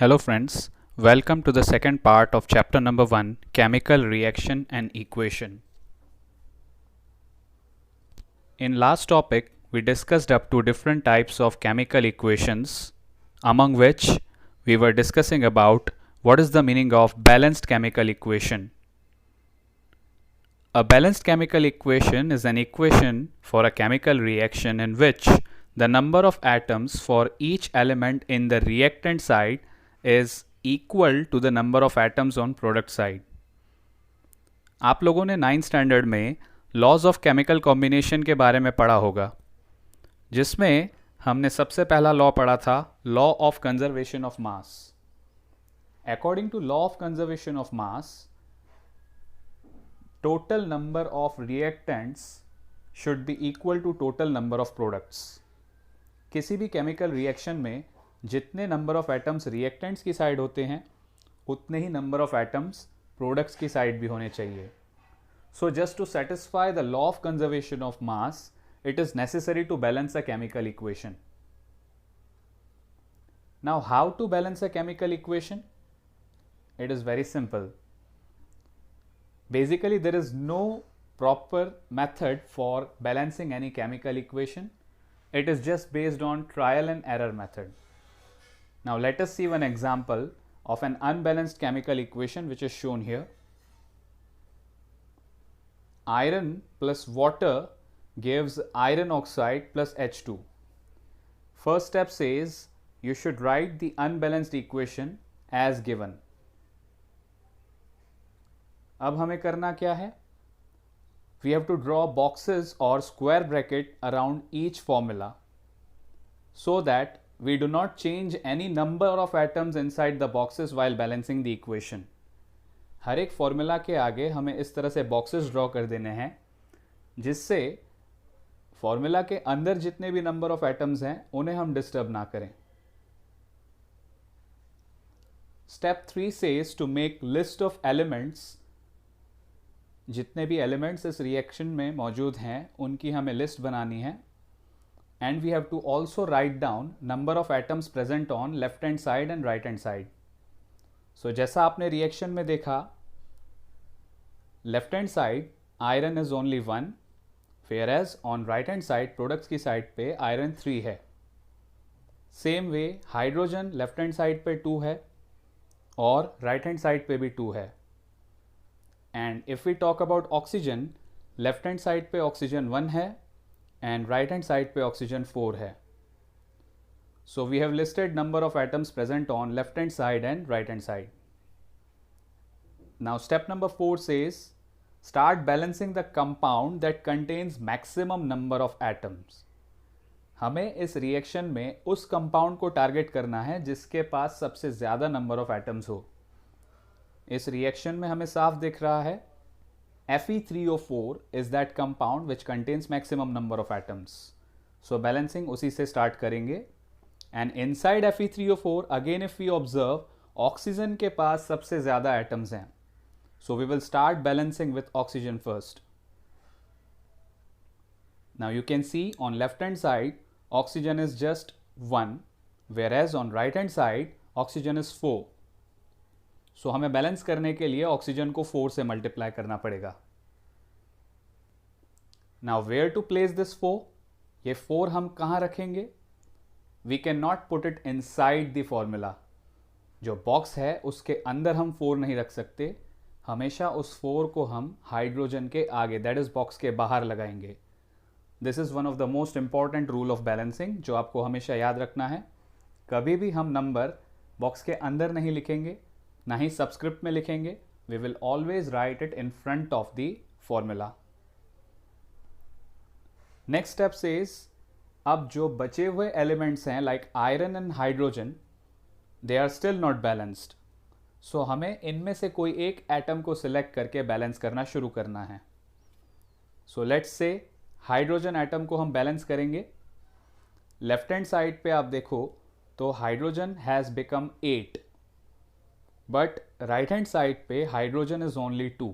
Hello friends, welcome to the second part of chapter number 1, Chemical Reaction and Equation. In last topic, we discussed up to different types of chemical equations, among which we were discussing about what is the meaning of balanced chemical equation. A balanced chemical equation is an equation for a chemical reaction in which the number of atoms for each element in the reactant side is equal to the number of atoms on product side. आप लोगों ने 9th standard में laws of chemical combination के बारे में पढ़ा होगा, जिसमें हमने सबसे पहला लॉ पढ़ा था law of conservation of mass. According to law of conservation of mass, total number of reactants should be equal to total number of products. किसी भी केमिकल रिएक्शन में जितने नंबर ऑफ एटम्स रिएक्टेंट्स की side होते हैं उतने ही number of atoms products की साइड भी होने चाहिए. So just to satisfy the law of conservation of mass, it is necessary to balance a chemical equation. Now, how to balance a chemical equation? It is very simple. Basically, there is no proper method for balancing any chemical equation. It is just based on trial and error method. Now, let us see one example of an unbalanced chemical equation which is shown here. Iron plus water gives iron oxide plus H2. First step says you should write the unbalanced equation as given. अब हमें करना क्या है? We have to draw boxes or square bracket around each formula so that we do not change any number of atoms inside the boxes while balancing the equation. हर एक formula के आगे हमें इस तरह से बॉक्सेस ड्रॉ कर देने हैं जिससे फॉर्मूला के अंदर जितने भी नंबर ऑफ एटम्स हैं उन्हें हम डिस्टर्ब ना करें. Step 3 says to make list of elements. जितने भी एलिमेंट्स इस रिएक्शन में मौजूद हैं उनकी हमें लिस्ट बनानी है. And we have to also write down number of atoms present on left hand side and right hand side. So जैसा आपने रिएक्शन में देखा, left hand side iron is only 1, whereas on right hand side products की side पे iron 3 है. Same way hydrogen left hand side पे 2 है और राइट हैंड साइड पे भी 2 है. And if we talk about oxygen, left hand side पे oxygen 1 है and right hand side पे oxygen 4 है. So we have listed number of atoms present on left hand side and right hand side. Now step number 4 says start balancing the compound that contains maximum number of atoms. हमें इस reaction में उस compound को target करना है जिसके पास सबसे ज़्यादा नंबर ऑफ एटम्स हो. इस रिएक्शन में हमें साफ दिख रहा है Fe3O4 is that compound which contains maximum number of atoms. So balancing उसी से स्टार्ट करेंगे. And inside Fe3O4 again if we observe oxygen के पास सबसे ज्यादा एटम्स हैं. So we will start balancing with oxygen first. Now you can see on left hand side oxygen is just 1, whereas on right hand side oxygen is 4. So हमें balance करने के लिए oxygen को 4 से multiply करना पड़ेगा. Now where to place this 4? ये 4 हम कहाँ रखेंगे? We can not put it inside the formula. जो बॉक्स है उसके अंदर हम 4 नहीं रख सकते. हमेशा उस 4 को हम हाइड्रोजन के आगे, दैट इज बॉक्स के बाहर लगाएंगे. This is one of the most important rule of balancing जो आपको हमेशा याद रखना है. कभी भी हम नंबर बॉक्स के अंदर नहीं लिखेंगे, ना ही सबस्क्रिप्ट में लिखेंगे. We will always write it in front of the formula. Next step says अब जो बचे हुए एलिमेंट्स हैं like iron and hydrogen, they are still not balanced. So हमें इनमें से कोई एक एटम को सिलेक्ट करके बैलेंस करना शुरू करना है. So let's say hydrogen atom को हम बैलेंस करेंगे. लेफ्ट हैंड साइड पे आप देखो तो hydrogen has become 8, but right hand side पे हाइड्रोजन इज ओनली 2.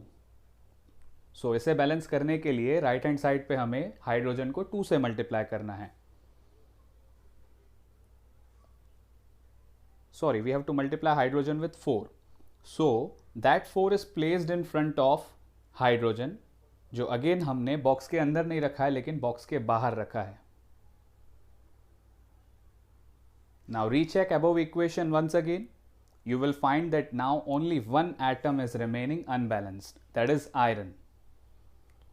सो इसे बैलेंस करने के लिए राइट हैंड साइड पे हमें हाइड्रोजन को 2 से मल्टीप्लाई करना है. sorry, we have to multiply hydrogen with 4. So that 4 is placed in front of hydrogen, जो अगेन हमने बॉक्स के अंदर नहीं रखा है लेकिन बॉक्स के बाहर रखा है. Now recheck above equation once again. You will find that now only one atom is remaining unbalanced, that is iron.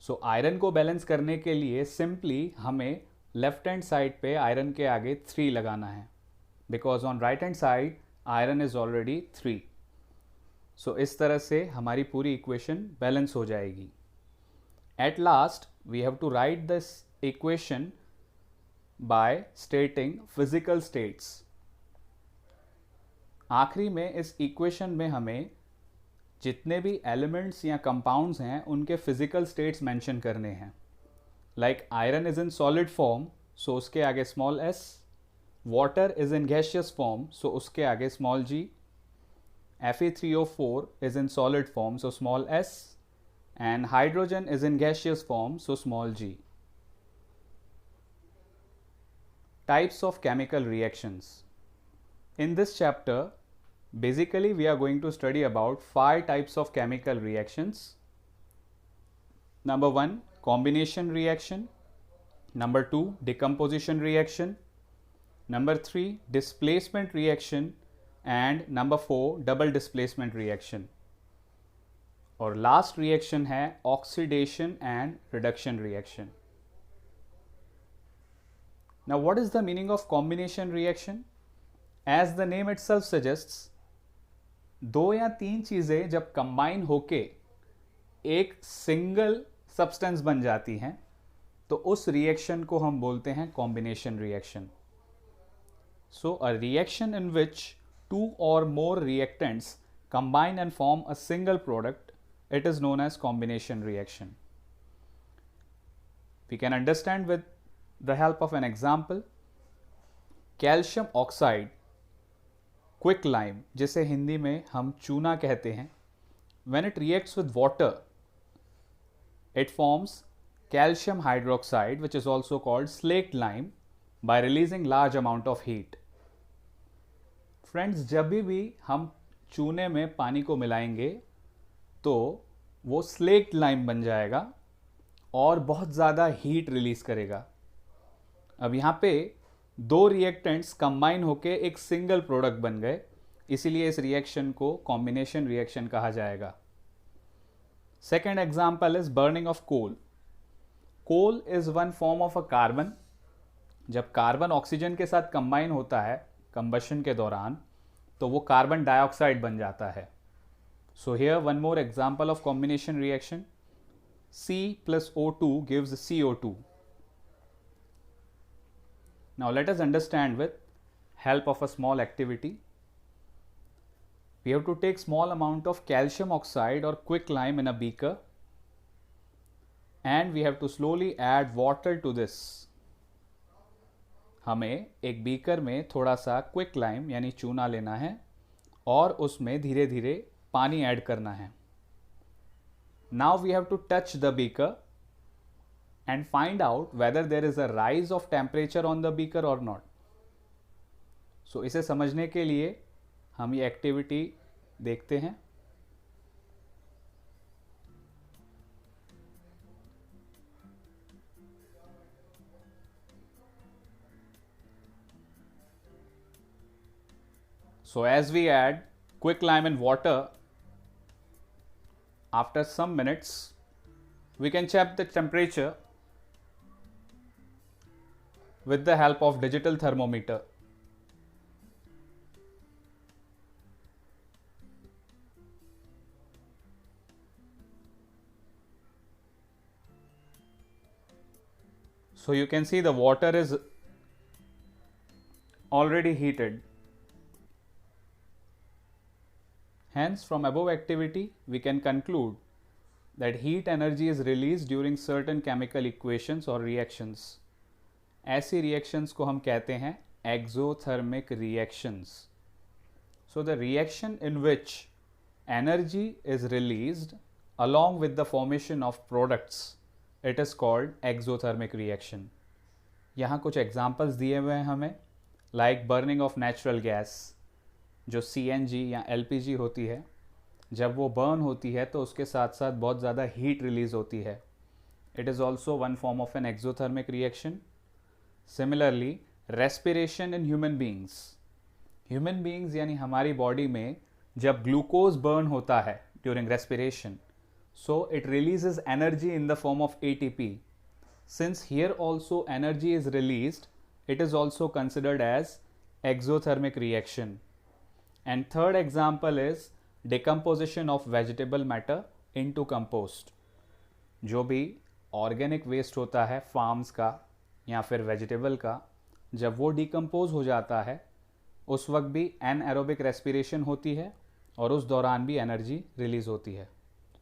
So iron को बैलेंस करने के लिए सिंपली हमें लेफ्ट हैंड साइड पे आयरन के आगे 3 लगाना है, because on right hand side iron is already 3. So इस तरह से हमारी पूरी इक्वेशन बैलेंस हो जाएगी. At last we have to write this equation by stating physical states. आखिरी में इस इक्वेशन में हमें जितने भी एलिमेंट्स या कंपाउंड्स हैं उनके फिजिकल स्टेट्स मेंशन करने हैं. Like iron is in solid form, so उसके आगे small s. Water is in gaseous form, so उसके आगे small g. Fe3O4 is in solid form, so small s, and hydrogen is in gaseous form, so small g. Types of chemical reactions. In this chapter, basically we are going to study about 5 types of chemical reactions. Number 1, combination reaction. Number 2, decomposition reaction. Number 3, displacement reaction. And number 4, double displacement reaction. और last reaction है oxidation and reduction reaction. Now what is the meaning of combination reaction? As the name itself suggests, 2 या 3 चीज़ें जब combine होके एक single substance बन जाती हैं तो उस रिएक्शन को हम बोलते हैं combination reaction. So a reaction in which 2 or more reactants combine and form a single product, it is known as combination reaction. We can understand with the help of an example. Calcium oxide, quick lime, जिसे हिंदी में हम चूना कहते हैं, when it reacts with water, it forms calcium hydroxide, which is also called slaked lime, by releasing large amount of heat. Friends, जब भी हम चूने में पानी को मिलाएंगे तो वो स्लेक्ड लाइम बन जाएगा और बहुत ज़्यादा हीट रिलीज करेगा. अब यहाँ पे 2 रिएक्टेंट्स कंबाइन होके एक सिंगल प्रोडक्ट बन गए, इसीलिए इस रिएक्शन को कॉम्बिनेशन रिएक्शन कहा जाएगा. Second example is burning of coal. Coal is one form of a carbon. जब कार्बन ऑक्सीजन के साथ कंबाइन होता है कंबशन के दौरान तो वो कार्बन डाइऑक्साइड बन जाता है. So here one more example of combination reaction. C plus O2 gives CO2. Now let us understand with help of a small activity. We have to take small amount of calcium oxide or quick lime in a beaker and we have to slowly add water to this. हमें एक beaker में थोड़ा सा quick lime यानी चूना लेना है और उसमें धीरे धीरे पानी ऐड करना है. Now we have to touch the beaker and find out whether there is a rise of temperature on the beaker और नॉट. सो इसे समझने के लिए हम ये एक्टिविटी देखते हैं. So as we add quick lime and water, after some minutes we can check the temperature with the help of digital thermometer. So you can see the water is already heated. Hence, from above activity, we can conclude that heat energy is released during certain chemical equations or reactions. ऐसी reactions को हम कहते हैं exothermic reactions. So, the reaction in which energy is released along with the formation of products, it is called exothermic reaction. यहाँ कुछ examples दिए हुए हैं हमें, like burning of natural gas, जो CNG या LPG होती है, जब वो बर्न होती है तो उसके साथ साथ बहुत ज़्यादा हीट रिलीज होती है. It is also one form of an exothermic reaction. Similarly respiration in human beings यानी हमारी बॉडी में जब ग्लूकोज बर्न होता है during respiration, so it releases energy in the form of ATP. Since here also energy is released, it is also considered as exothermic reaction. And third example is decomposition of vegetable matter into compost. जो भी organic waste होता है farms का या फिर vegetable का, जब वो डिकम्पोज हो जाता है उस वक्त भी एनएरोबिक रेस्पिरेशन होती है और उस दौरान भी एनर्जी रिलीज होती है.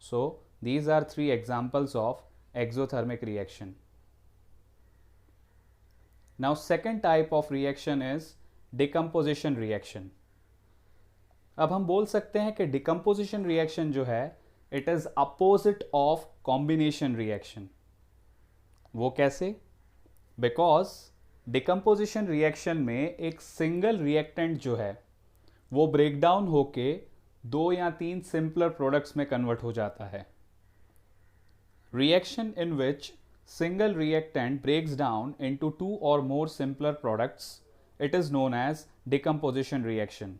So these are three examples of exothermic reaction. Now second type of reaction is decomposition reaction. अब हम बोल सकते हैं कि decomposition reaction जो है it is opposite of combination reaction. वो कैसे? Because decomposition reaction में एक single reactant जो है वो breakdown होके 2 या 3 simpler products में convert हो जाता है. Reaction in which single reactant breaks down into 2 or more simpler products, it is known as decomposition reaction.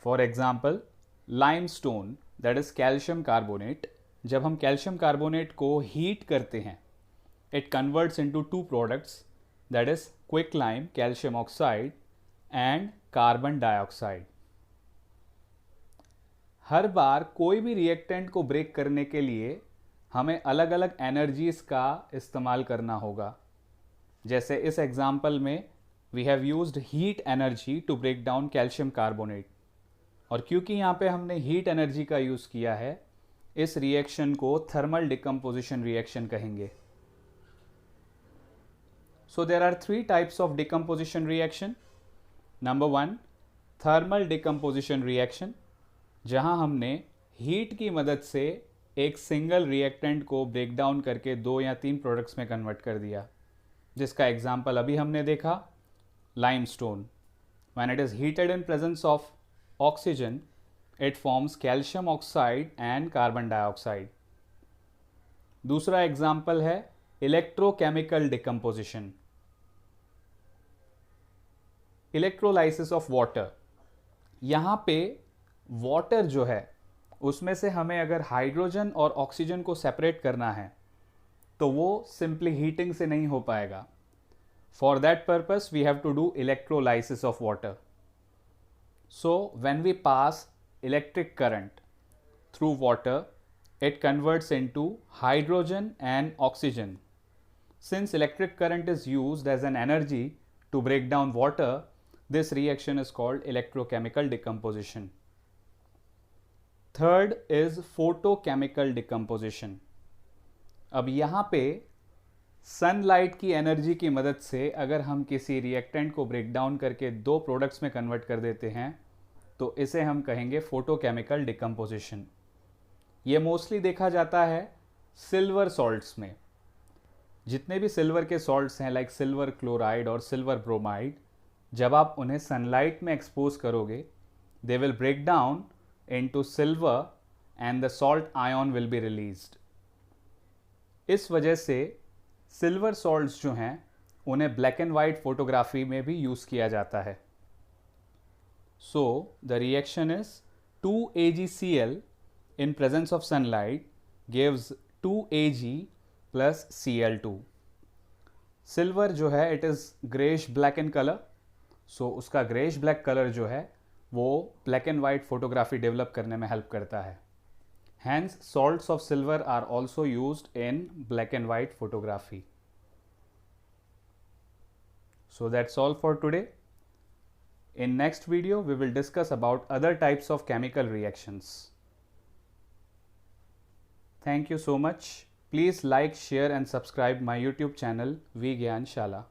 For example, limestone, that is calcium carbonate, जब हम calcium carbonate को heat करते हैं, it converts into 2 products, that is quicklime calcium oxide and carbon dioxide. हर बार कोई भी reactant को break करने के लिए हमें अलग अलग एनर्जीज़ का इस्तेमाल करना होगा. जैसे इस एग्जाम्पल में we have used heat energy to break down calcium carbonate, और क्योंकि यहाँ पे हमने हीट एनर्जी का यूज़ किया है, इस रिएक्शन को थर्मल डिकम्पोजिशन रिएक्शन कहेंगे. So there are 3 types of decomposition reaction. Number 1, thermal decomposition reaction, जहां हमने हीट की मदद से एक सिंगल रिएक्टेंट को ब्रेक डाउन करके 2 या 3 प्रोडक्ट्स में कन्वर्ट कर दिया, जिसका एग्जाम्पल अभी हमने देखा, limestone. When it is heated in presence of oxygen, it forms calcium oxide and carbon dioxide. दूसरा एग्जाम्पल है electrochemical decomposition, electrolysis of water. यहाँ पे वाटर जो है उसमें से हमें अगर हाइड्रोजन और ऑक्सीजन को सेपरेट करना है तो वो सिंपली हीटिंग से नहीं हो पाएगा. For that purpose we have to do electrolysis of water. So when we pass electric current through water, it converts into hydrogen and oxygen. Since electric current is used as an energy to break down water, this reaction is called electrochemical decomposition. Third is photochemical decomposition. अब यहाँ पे sunlight की energy की मदद से अगर हम किसी रिएक्टेंट को ब्रेक डाउन करके 2 प्रोडक्ट्स में कन्वर्ट कर देते हैं तो इसे हम कहेंगे फोटोकेमिकल डिकम्पोजिशन. ये मोस्टली देखा जाता है सिल्वर सॉल्ट्स में. जितने भी सिल्वर के सॉल्ट्स हैं लाइक सिल्वर क्लोराइड और सिल्वर ब्रोमाइड, जब आप उन्हें सनलाइट में एक्सपोज करोगे, they will break down into silver and the salt ion will be released. इस वजह से सिल्वर सॉल्ट्स जो हैं उन्हें ब्लैक एंड वाइट फोटोग्राफी में भी यूज़ किया जाता है. So the reaction is 2AgCl in presence of sunlight gives 2Ag plus Cl2. Silver जो है it is greyish black in colour, so उसका ग्रेश ब्लैक कलर जो है वो black and white photography develop करने में हेल्प करता है. Hence salts of silver are also used in black and white photography. So that's all for today. In next video, we will discuss about other types of chemical reactions. Thank you so much. Please like, share and subscribe my YouTube channel V Gyan Shala.